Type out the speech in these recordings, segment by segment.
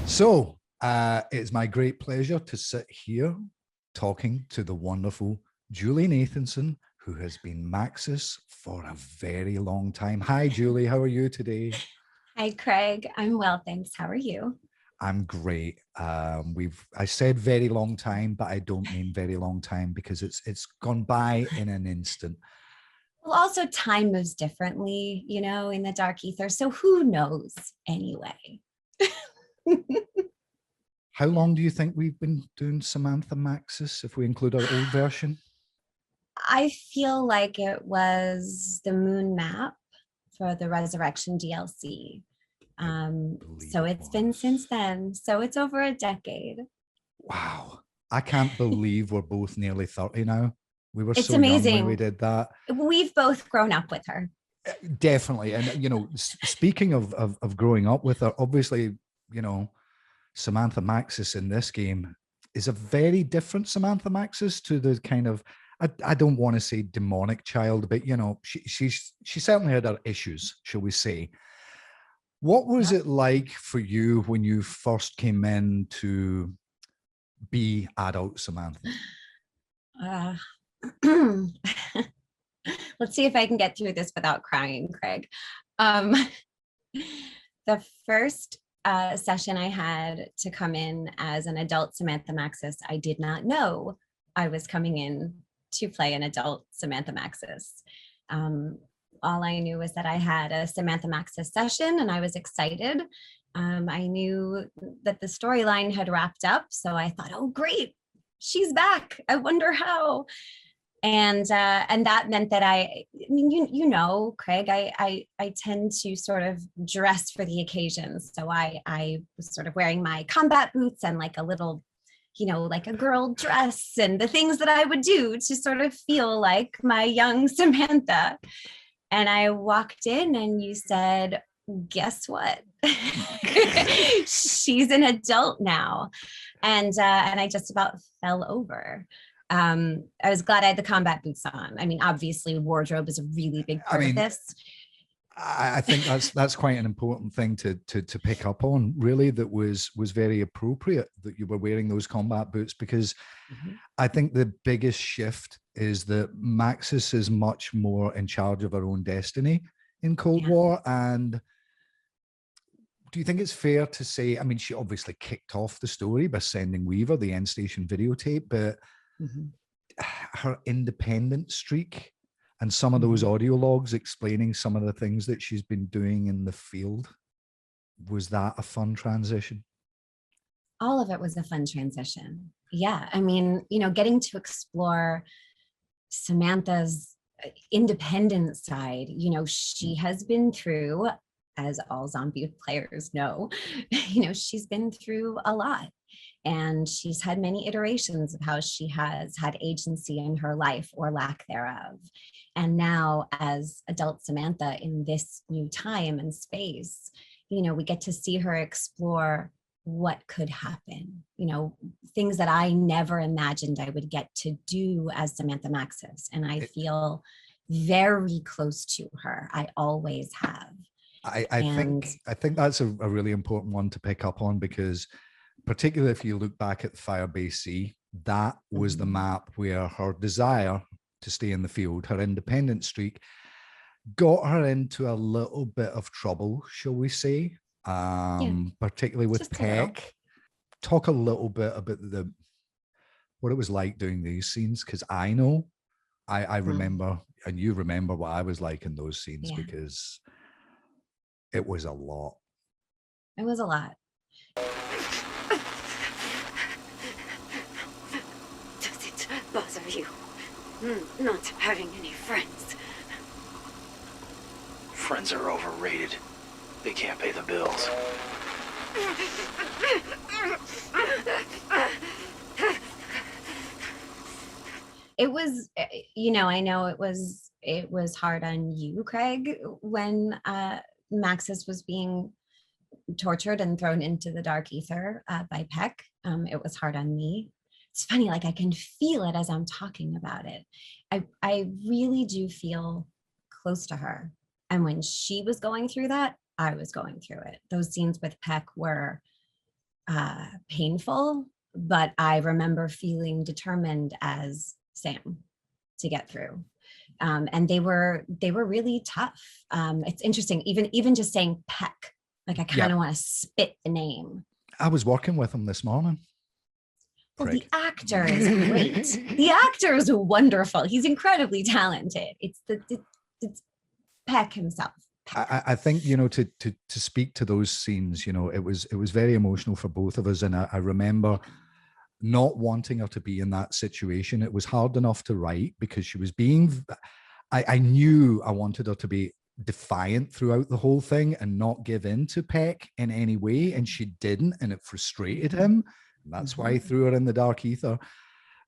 So it's my great pleasure to sit here talking to the wonderful Julie Nathanson, who has been Maxis for a very long time. Hi, Julie. How are you today? Hi, Craig. I'm well, thanks. How are you? I'm great. I said very long time, but I don't mean very long time because it's gone by in an instant. Well, also time moves differently, in the Dark Aether. So who knows anyway? How long do you think we've been doing Samantha Maxis, if we include our old version? I feel like it was the moon map for the Resurrection DLC. So it's been since then. So it's over a decade. Wow. I can't believe we're both nearly 30 now. We were It's so amazing. young when we did that. We've both grown up with her. Definitely. And, speaking of growing up with her, obviously, Samantha Maxis in this game is a very different Samantha Maxis to the kind of, I don't want to say demonic child, but, she certainly had her issues, shall we say. What was it like for you when you first came in to be adult Samantha? Let's see if I can get through this without crying, Craig. The first session I had to come in as an adult Samantha Maxis, I did not know I was coming in to play an adult Samantha Maxis. All I knew was that I had a Samantha Maxis session and I was excited. I knew that the storyline had wrapped up, so I thought, oh, great, she's back. I wonder how. And that meant that I mean, Craig, I tend to sort of dress for the occasion. So I was sort of wearing my combat boots and like a little, like a girl dress and the things that I would do to sort of feel like my young Samantha. And I walked in and you said, guess what? She's an adult now. And I just about fell over. I was glad I had the combat boots on. I mean, obviously wardrobe is a really big part of this. I think that's quite an important thing to pick up on, really. That was very appropriate that you were wearing those combat boots, because I think the biggest shift is that Maxis is much more in charge of her own destiny in Cold War. And do you think it's fair to say, I mean, she obviously kicked off the story by sending Weaver the end station videotape, but her independent streak and some of those audio logs explaining some of the things that she's been doing in the field, was that a fun transition? All of it was a fun transition. Yeah. I mean, getting to explore Samantha's independent side, she has been through, as all zombie players know, she's been through a lot. And she's had many iterations of how she has had agency in her life or lack thereof. And now as adult Samantha in this new time and space, we get to see her explore what could happen, things that I never imagined I would get to do as Samantha Maxis. And I feel very close to her. I always have. I think that's a really important one to pick up on, because particularly if you look back at Firebase Z, that was the map where her desire to stay in the field, her independent streak, got her into a little bit of trouble, shall we say, particularly with Peck. Talk a little bit about what it was like doing these scenes, because I know, I remember, and you remember what I was like in those scenes, because it was a lot. It was a lot. Does it bother you not having any friends? Friends are overrated. They can't pay the bills. It was, I know it was hard on you, Craig, when Maxis was being tortured and thrown into the Dark Aether by Peck. It was hard on me. It's funny, like I can feel it as I'm talking about it. I really do feel close to her. And when she was going through that, I was going through it. Those scenes with Peck were painful, but I remember feeling determined as Sam to get through. And they were really tough. It's interesting, even just saying Peck, like I kind of want to spit the name. I was working with him this morning. Well, the actor is great. The actor is wonderful. He's incredibly talented. It's Peck himself. I think, you know, to speak to those scenes, you know, it was very emotional for both of us. And I remember not wanting her to be in that situation. It was hard enough to write because she was being, I knew I wanted her to be defiant throughout the whole thing and not give in to Peck in any way. And she didn't, and it frustrated him. And that's why I threw her in the Dark Aether.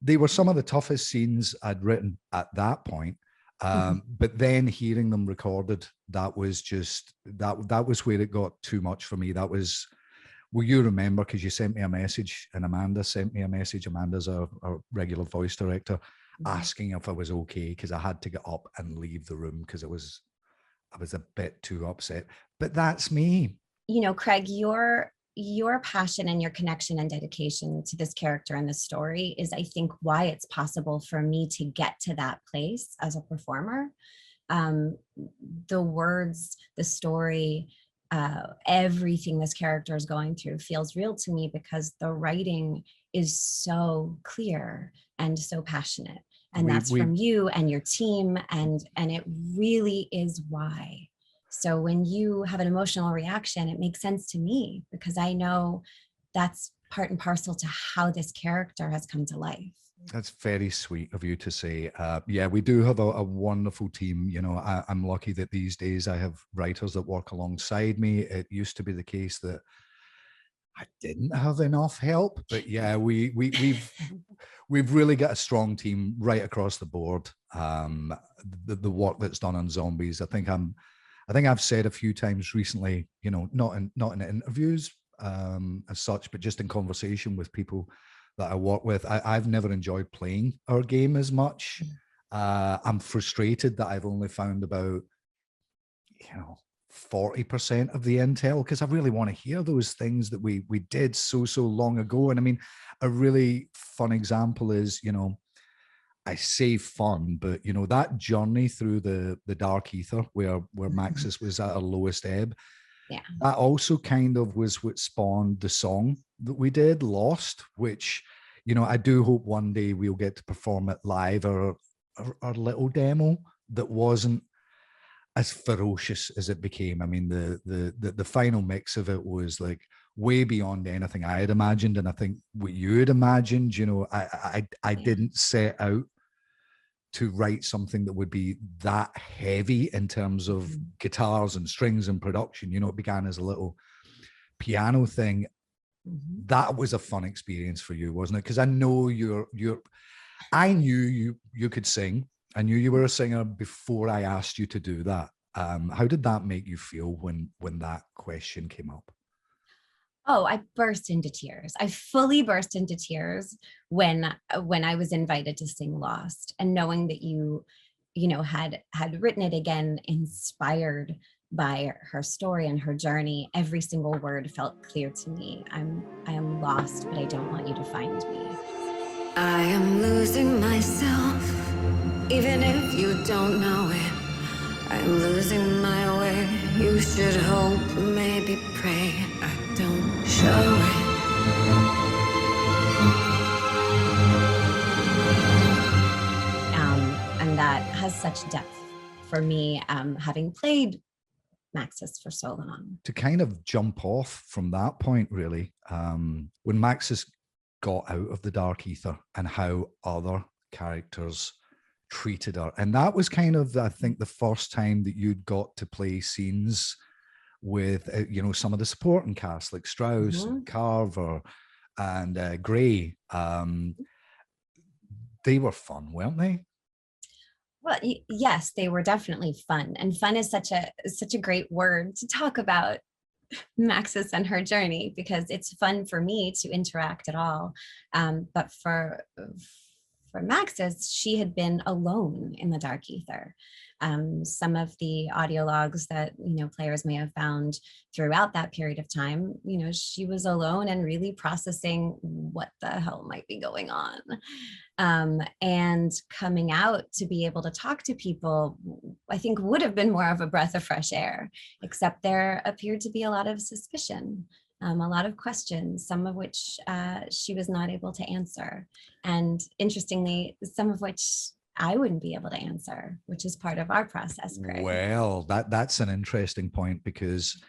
They were some of the toughest scenes I'd written at that point. But then hearing them recorded, that was just, that was where it got too much for me. That was, well, you remember, because you sent me a message, and Amanda sent me a message. Amanda's our regular voice director, asking if I was okay, because I had to get up and leave the room because I was a bit too upset. But that's me. You know, Craig, your passion and your connection and dedication to this character and this story is, I think, why it's possible for me to get to that place as a performer. The words, the story, everything this character is going through feels real to me because the writing is so clear and so passionate. And that's from you and your team, and it really is why. So when you have an emotional reaction, it makes sense to me because I know that's part and parcel to how this character has come to life. That's very sweet of you to say. Yeah, we do have a wonderful team. You know, I'm lucky that these days I have writers that work alongside me. It used to be the case that I didn't have enough help, but yeah, we've really got a strong team right across the board. The work that's done on zombies, I think I've said a few times recently, you know, not in interviews as such, but just in conversation with people that I work with, I've never enjoyed playing our game as much. I'm frustrated that I've only found about, 40% of the intel, because I really want to hear those things that we did so long ago. And I mean, a really fun example is, I say fun, but that journey through the Dark Aether where Maxis was at her lowest ebb. Yeah. That also kind of was what spawned the song that we did, Lost, which, I do hope one day we'll get to perform it live, or our little demo that wasn't as ferocious as it became. I mean, the final mix of it was like way beyond anything I had imagined. And I think what you had imagined, I didn't set out to write something that would be that heavy in terms of guitars and strings and production. It began as a little piano thing. That was a fun experience for you, wasn't it? Because I know I knew you could sing. I knew you were a singer before I asked you to do that. How did that make you feel when that question came up? Oh, I burst into tears. I fully burst into tears when I was invited to sing Lost, and knowing that you had written it again, inspired by her story and her journey. Every single word felt clear to me. I am lost, but I don't want you to find me. I am losing myself, even if you don't know it. I'm losing my way. You should hope, maybe pray I don't show it. And that has such depth for me, having played Maxis for so long. To kind of jump off from that point, really, when Maxis got out of the Dark Aether and how other characters treated her, and that was kind of, I think, the first time that you'd got to play scenes with some of the supporting cast like Strauss and Carver and Gray. They were fun, weren't they? Well, yes, they were definitely fun, and fun is such a great word to talk about Maxis and her journey, because it's fun for me to interact at all, but for Maxis, she had been alone in the Dark Aether. Some of the audio logs that, players may have found throughout that period of time, she was alone and really processing what the hell might be going on. And coming out to be able to talk to people, I think would have been more of a breath of fresh air, except there appeared to be a lot of suspicion. A lot of questions, some of which she was not able to answer. And interestingly, some of which I wouldn't be able to answer, which is part of our process, Greg. Well, that's an interesting point, because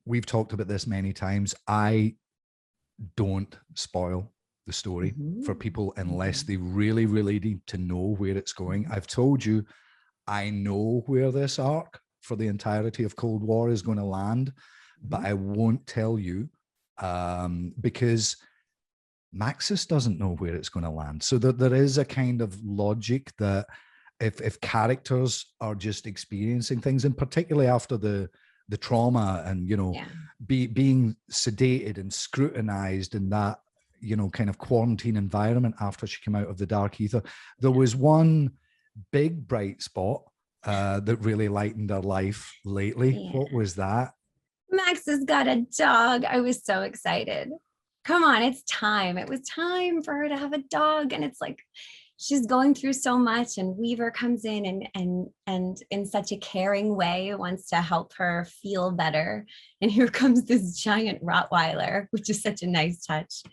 we've talked about this many times. I don't spoil the story for people unless they really, really need to know where it's going. I've told you, I know where this arc for the entirety of Cold War is going to land, but I won't tell you because Maxis doesn't know where it's going to land. So there is a kind of logic that if characters are just experiencing things, and particularly after the trauma and, being sedated and scrutinized in that, kind of quarantine environment after she came out of the Dark Aether, there was one big bright spot that really lightened her life lately. Yeah. What was that? Max has got a dog. I was so excited. Come on, it's time. It was time for her to have a dog. And it's like, she's going through so much, and Weaver comes in and in such a caring way wants to help her feel better. And here comes this giant Rottweiler, which is such a nice touch.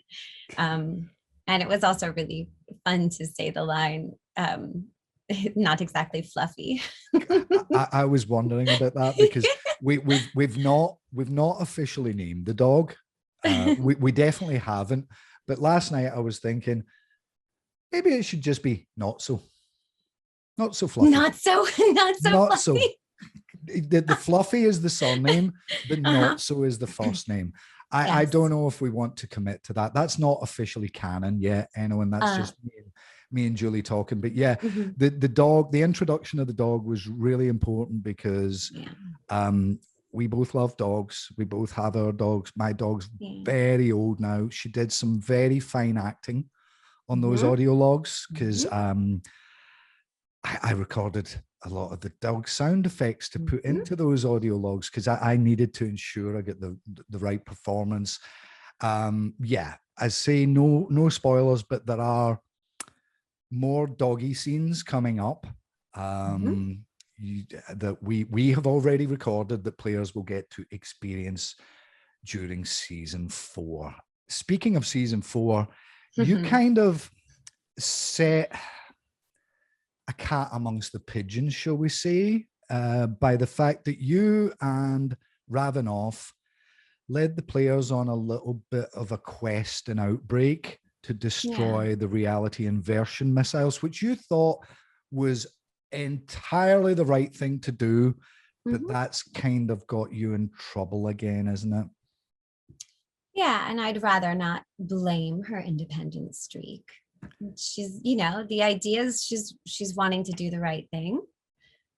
And it was also really fun to say the line, not exactly fluffy. I was wondering about that, because we've not officially named the dog. We definitely haven't. But last night I was thinking, maybe it should just be not so fluffy. Not so fluffy. The fluffy is the surname, but not so is the first name. I don't know if we want to commit to that. That's not officially canon yet, and that's just me and Julie talking. But yeah, the dog, the introduction of the dog was really important, because we both love dogs. We both have our dogs. My dog's very old now. She did some very fine acting on those audio logs, because I recorded a lot of the dog sound effects to put into those audio logs, because I needed to ensure I get the right performance. I say no spoilers, but there are more doggy scenes coming up. That we have already recorded that players will get to experience during season 4. Speaking of season 4, you kind of set a cat amongst the pigeons, shall we say, by the fact that you and Ravenoff led the players on a little bit of a quest in Outbreak to destroy the reality inversion missiles, which you thought was entirely the right thing to do, but that's kind of got you in trouble again, isn't it? Yeah, and I'd rather not blame her independent streak. She's, the idea is she's wanting to do the right thing,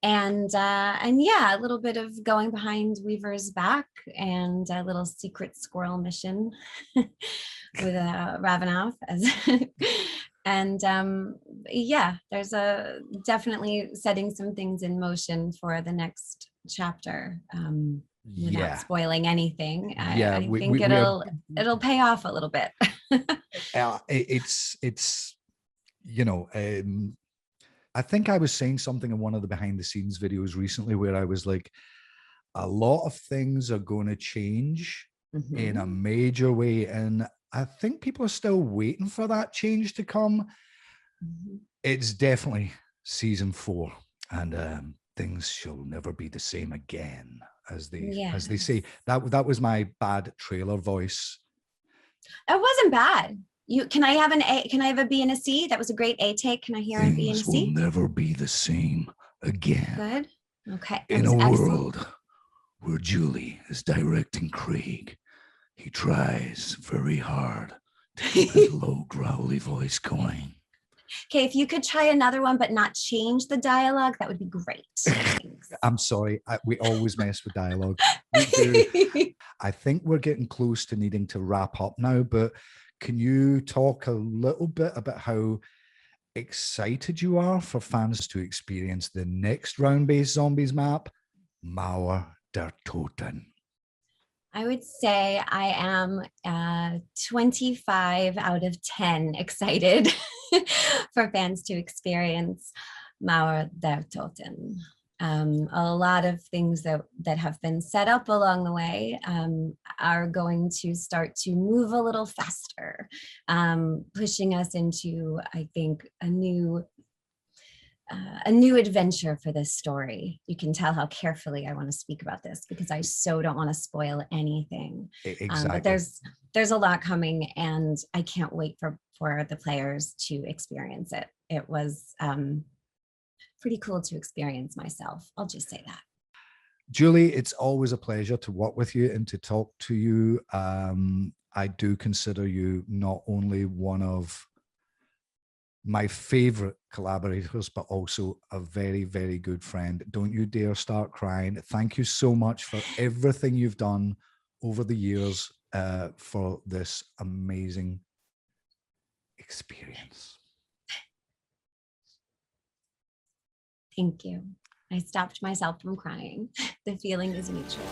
and yeah, a little bit of going behind Weaver's back, and a little secret squirrel mission with Ravenoff as. And there's definitely setting some things in motion for the next chapter. Without spoiling anything, I think it'll pay off a little bit. It's I think I was saying something in one of the behind the scenes videos recently where I was like, a lot of things are going to change in a major way, and I think people are still waiting for that change to come. It's definitely season 4, and things shall never be the same again, as they say. That was my bad trailer voice. It wasn't bad. Can I have a B and a C? That was a great A take. Can I hear a B and a C? Things will never be the same again. Good. Okay. In a world where Julie is directing Craig, he tries very hard to keep his low, growly voice going. Okay, if you could try another one but not change the dialogue, that would be great. I'm sorry. We always mess with dialogue. We do. I think we're getting close to needing to wrap up now, but can you talk a little bit about how excited you are for fans to experience the next round-based zombies map, Mauer der Toten? I would say I am 25 out of 10 excited for fans to experience Mauer der Toten. A lot of things that have been set up along the way are going to start to move a little faster, pushing us into, I think, a new adventure for this story. You can tell how carefully I want to speak about this because I so don't want to spoil anything. Exactly. But there's a lot coming, and I can't wait for the players to experience it. It was pretty cool to experience myself. I'll just say that. Julie, it's always a pleasure to work with you and to talk to you. I do consider you not only one of my favorite collaborators, but also a very, very good friend. Don't you dare start crying. Thank you so much for everything you've done over the years for this amazing experience. Thank you. I stopped myself from crying. The feeling is mutual.